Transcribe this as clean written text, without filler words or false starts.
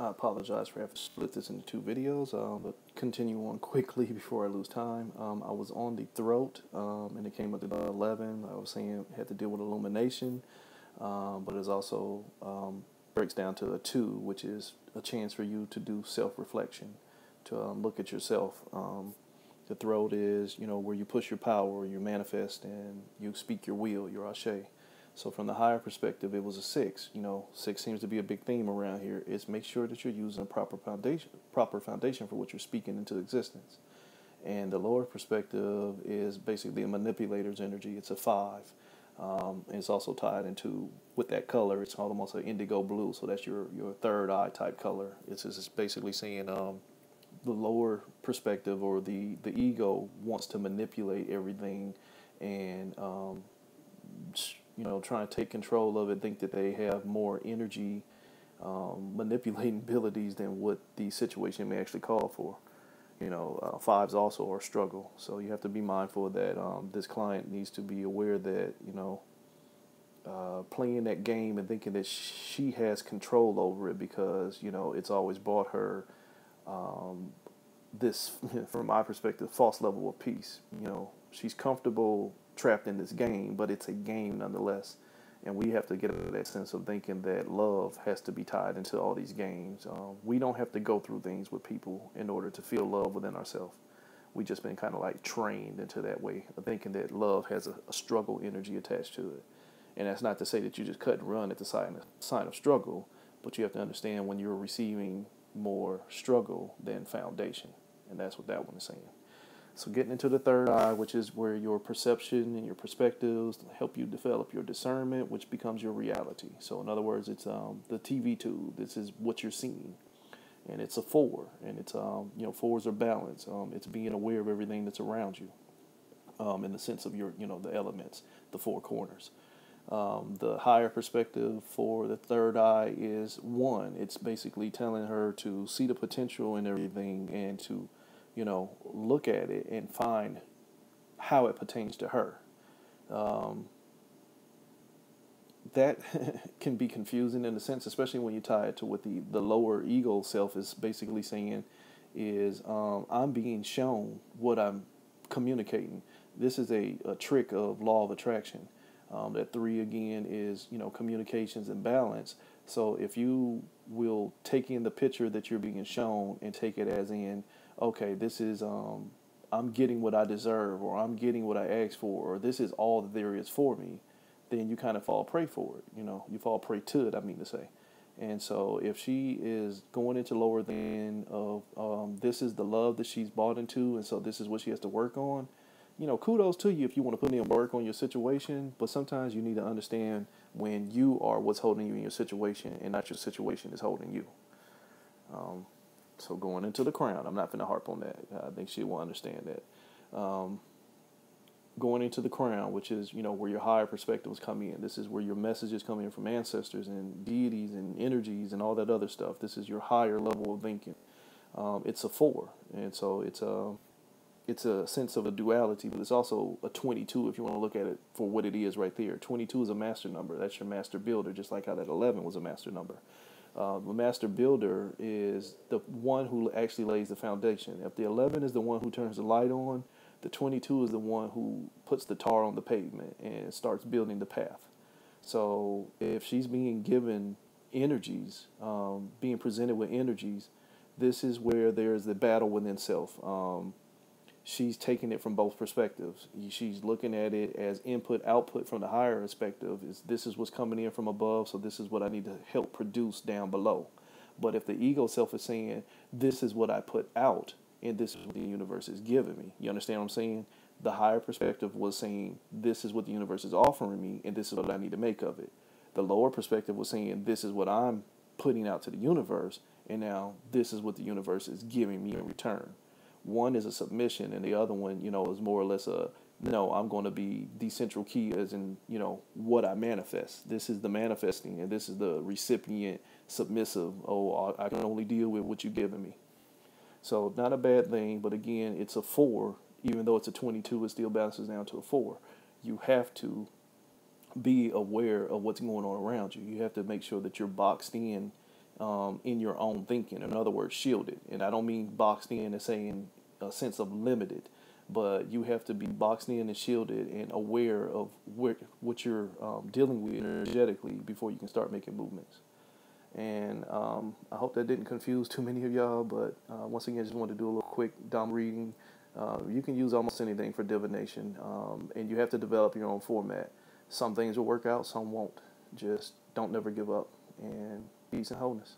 I apologize for having to split this into two videos, but continue on quickly before I lose time. I was on the throat, and it came up to the 11. I was saying it had to deal with illumination, but it also breaks down to a 2, which is a chance for you to do self-reflection, to look at yourself. The throat is, where you push your power, you manifest, and you speak your will, your ashe. So from the higher perspective, it was a 6. 6 seems to be a big theme around here. It's make sure that you're using a proper foundation for what you're speaking into existence. And the lower perspective is basically a manipulator's energy. It's a 5. And it's also tied into, with that color, it's almost an indigo blue. So that's your third eye type color. It's just basically saying the lower perspective, or the ego, wants to manipulate everything and trying to take control of it, think that they have more energy, manipulating abilities than what the situation may actually call for. 5s also are a struggle, so you have to be mindful that this client needs to be aware that playing that game and thinking that she has control over it because it's always brought her this, from my perspective, false level of peace. She's comfortable trapped in this game, but it's a game nonetheless. And we have to get out of that sense of thinking that love has to be tied into all these games. We don't have to go through things with people in order to feel love within ourselves. We just been kind of like trained into that way of thinking that love has a struggle energy attached to it. And that's not to say that you just cut and run at the sign of struggle, but you have to understand when you're receiving more struggle than foundation. And that's what that one is saying. So getting into the third eye, which is where your perception and your perspectives help you develop your discernment, which becomes your reality. So in other words, it's the TV tube. This is what you're seeing. And it's a 4. And it's, 4s are balance. It's being aware of everything that's around you in the sense of your, the elements, the 4 corners. The higher perspective for the third eye is 1. It's basically telling her to see the potential in everything and to look at it and find how it pertains to her. That can be confusing in a sense, especially when you tie it to what the lower ego self is basically saying is, I'm being shown what I'm communicating. This is a trick of law of attraction. That 3 again is, communications and balance. So if you will take in the picture that you're being shown and take it as in, okay, this is, I'm getting what I deserve, or I'm getting what I asked for, or this is all that there is for me, then you kind of fall prey for it. You fall prey to it, I mean to say. And so if she is going into lower than of, this is the love that she's bought into, and so this is what she has to work on, kudos to you if you want to put in work on your situation, but sometimes you need to understand when you are what's holding you in your situation and not your situation is holding you. So going into the crown, I'm not going to harp on that. I think she will understand that. Going into the crown, which is, where your higher perspectives come in. This is where your messages come in from ancestors and deities and energies and all that other stuff. This is your higher level of thinking. It's a 4. And so it's a sense of a duality, but it's also a 22 if you want to look at it for what it is right there. 22 is a master number. That's your master builder, just like how that 11 was a master number. The master builder is the one who actually lays the foundation. If the 11 is the one who turns the light on, the 22 is the one who puts the tar on the pavement and starts building the path. So if she's being given energies, being presented with energies, this is where there's the battle within self. She's taking it from both perspectives. She's looking at it as input, output from the higher perspective. This is what's coming in from above, so this is what I need to help produce down below. But if the ego self is saying, this is what I put out, and this is what the universe is giving me. You understand what I'm saying? The higher perspective was saying, this is what the universe is offering me, and this is what I need to make of it. The lower perspective was saying, this is what I'm putting out to the universe, and now this is what the universe is giving me in return. One is a submission, and the other one, is more or less I'm going to be the central key as in, what I manifest. This is the manifesting, and this is the recipient submissive. Oh, I can only deal with what you're giving me. So not a bad thing, but again, it's a 4. Even though it's a 22, it still balances down to a 4. You have to be aware of what's going on around you. You have to make sure that you're boxed in in your own thinking. In other words, shielded. And I don't mean boxed in and saying a sense of limited, but you have to be boxed in and shielded and aware of what you're dealing with energetically before you can start making movements. And I hope that didn't confuse too many of y'all, but once again, I just wanted to do a little quick Dom reading. You can use almost anything for divination, and you have to develop your own format. Some things will work out, some won't. Just don't never give up, and peace and wholeness.